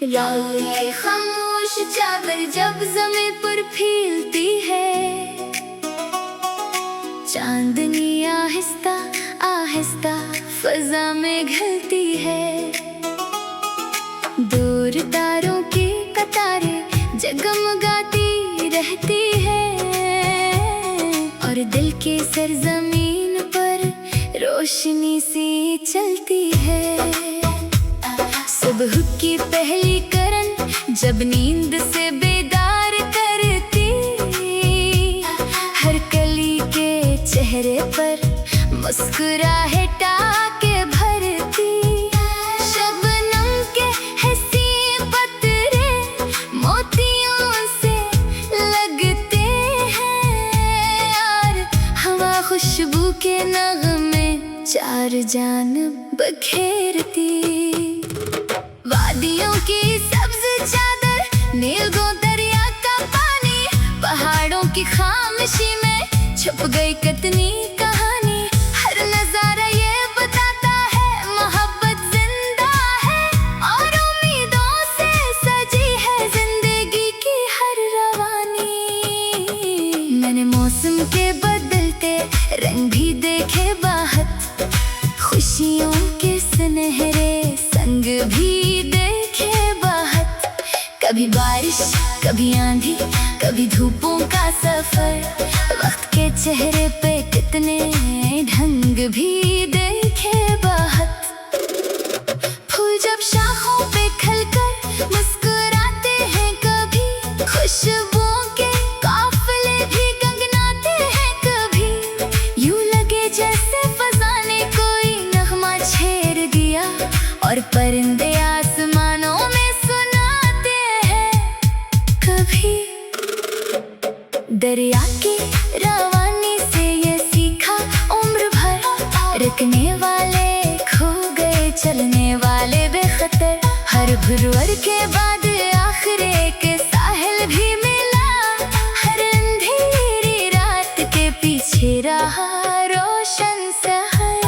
रातें खामोश चादर जब ज़मीं पर फैलती है, चांदनी आहिस्ता आहिस्ता फजा में घलती है। दूर तारों की कतारें जगमगाती रहती है और दिल के सरजमीन पर रोशनी सी चलती है। सुबह की पहली किरण जब नींद से बेदार करती, हर कली के चेहरे पर मुस्कुराहट आके भरती। शबनम के हंसी पतरे मोतियों से लगते हैं और हवा खुशबू के नगमे चार जानब बखेरती। वादियों की सब्ज चादर, नीलगो दरिया का पानी, पहाड़ों की खामोशी में छुप गई कितनी कहानी। हर नजारा ये बताता है मोहब्बत जिंदा है और उम्मीदों से सजी है जिंदगी की हर रवानी। मैंने मौसम के बदलते रंग भी देखे बाहर, खुशियों के सुनहरे संग भी देखे बाहर। कभी बारिश कभी आंधी कभी धूपों का सफर, वक्त के चेहरे पे कितने ढंग भी देखे बाहर। फूल जब शाखों पे खिलकर मुस्कुराते हैं, कभी खुशबुओं के काफिले भी गंगनाते हैं। कभी यूं लगे जैसे फजा ने कोई नगमा छेड़ दिया और परिंदे आसमानों में सुनाते हैं। कभी दरिया की रवानी से ये सीखा उम्र भर, रुकने वाले खो गए चलने वाले बेखतर। हर भुरवर के बाद आखिर एक साहिल भी मिला, हर अंधेरी रात के पीछे रहा रोशन सहर।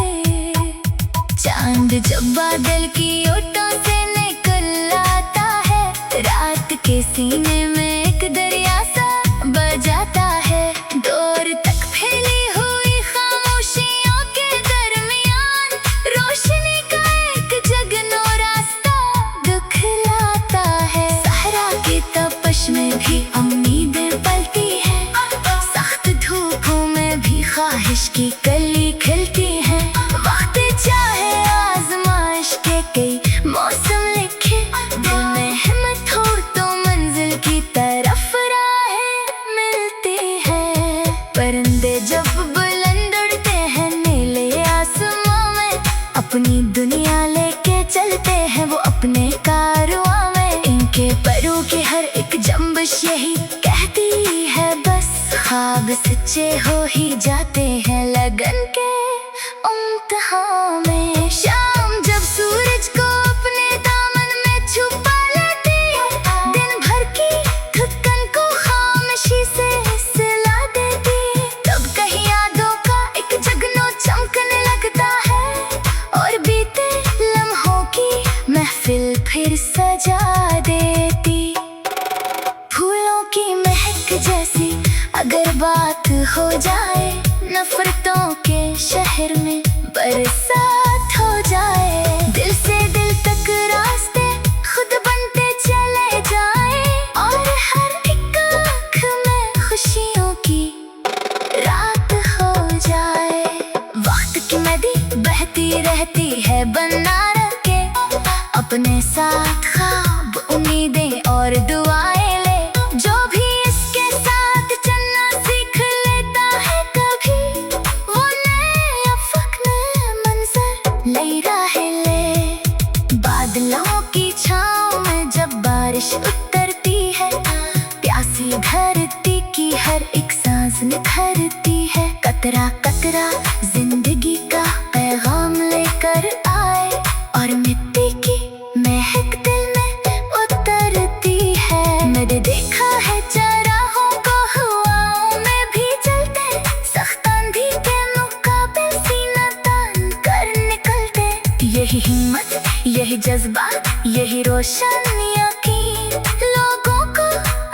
चांद जब बादल की ओटों से निकल आता है, रात के सीने में एक दरिया सा बजाता है। दूर तक फैली हुई खामोशियों के दरमियान रोशनी का एक जगनो रास्ता दिखलाता है। सहरा की तपश में भी उम्मीदें पलती है, सख्त धूपों में भी ख्वाहिश की कली खिलती है। वक्त चाहे आजमाइश के कई मौसम लिखे, दिल में हिम्मत हो तो मंजिल की तरफ राहें मिलती है। परिंदे जब बुलंद उड़ते हैं नीले आसमां में, अपनी दुनिया लेके चलते हैं वो अपने कारवां में। इनके परों की हर एक जंबिश यही कहती है बस, ख्वाब सच्चे हो ही जाते हैं लगन के इम्तिहान में। शाम जब सूरज को अपने दामन में छुपा लेती है, दिन भर की थकन को खामोशी से सिला देती है। तब कहीं यादों का एक जगनो चमकने लगता है और बीते लम्हों की महफिल फिर सजा देती। फूलों की महक जैसी अगर बात हो जाए, नफरतों के शहर में बरसात हो जाए। दिल से दिल तक रास्ते खुद बनते चले जाए और हर एक आँख में खुशियों की रात हो जाए। वक्त की नदी बहती रहती है बना रखे, अपने साथ ख्वाब उम्मीदें और दुआएं ले। जो भी इसके साथ चलना सीख लेता है, कभी वो नए अफक में मंजर ले राहें ले। बादलों की छाँव में जब बारिश उतरती है, प्यासी धरती की हर एक सांस निखरती है। कतरा कतरा जिंदगी का पैगाम लेकर आए और मिट्टी की महक दिल में उतरती है। मैंने देखा है चराहों को हवाओं में भी चलते, सख्त आंधी के मुकाबले सीना यही हिम्मत, यही जज्बा, यही रोशन यकीन लोगों को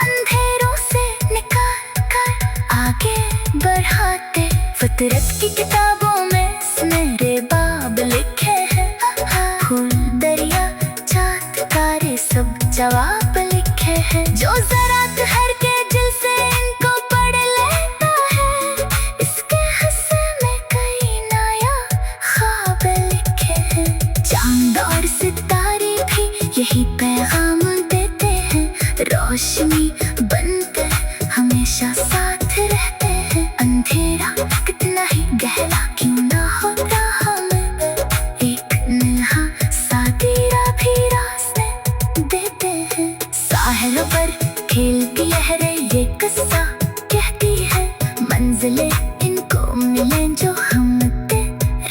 अंधेरों से निकाल कर आगे बढ़ाते। फितरत की किताबों में मेरे बाब लिखे हैं, फूल दरिया चाँद तारे सब जवाब लिखे हैं। जो जरा ठहर के दिल से इनको पढ़ लेता है, इसके हिस्से में कई नया ख्वाब लिखे हैं। चांद और सितारे भी यही पैगाम देते हैं, रोशनी बनकर हमेशा साथ रहते हैं। अंधेरा कितना ही गहरा क्यों ना हो राह में, एक नन्हा सा तेरा भी रास्ते देते हैं। साहिलों पर खेलती लहरें ये किस्सा कहती है, मंजिलें इनको मिले जो हिम्मत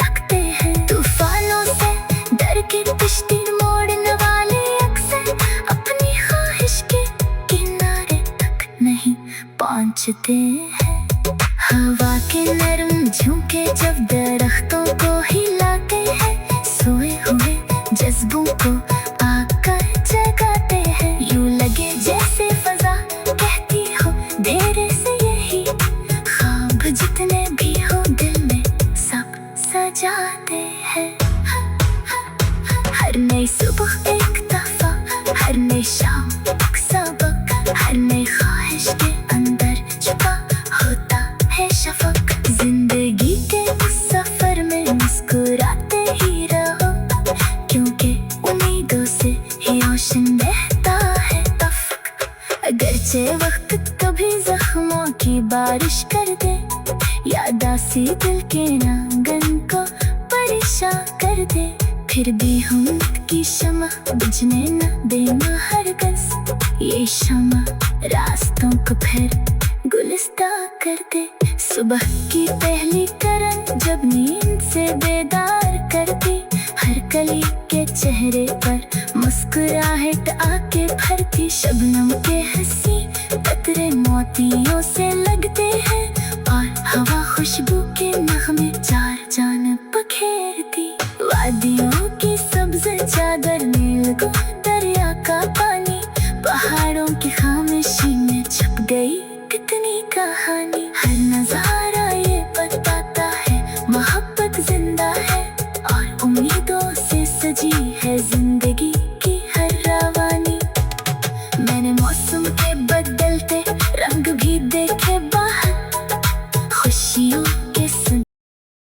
रखते हैं। तूफानों से डर के कश्ती मोड़ने वाले अक्सर अपनी ख्वाहिश के किनारे तक नहीं पहुंचते हैं। हवा के नरम झोंके जब दरख्तों को हिलाते हैं, सोए हुए जज्बों को आकर जगाते हैं। यूं लगे जैसे फजा कहती हो धीरे से यही ख्वाब जितने भी हो दिल में सब सजाते हैं। हर नई सुबह एक दफा, हर नई शाम एक सबक, हर नई ख्वाहिश के अंदर छुपा होता है शफक। जिंदगी के इस सफर में मुस्कुराते ही रहो, क्योंकि उम्मीदों से ही रोशन रहता है तफक। अगरचे वक्त कभी जख्मों की बारिश कर दे, यादासी दिल के नांगन को परेशान कर दे, फिर भी उम्मीद की शमा बुझने न देना हरगिज़। ये शमा रास्तों को फिर गुलिस्ता कर दे। सुबह की पहली किरण जब नींद से बेदार करती, हर कली के चेहरे पर मुस्कुराहट आके भरती। शबनम के हंसी कतरे मोतियों से लगते हैं, और हवा खुशबू के नगमे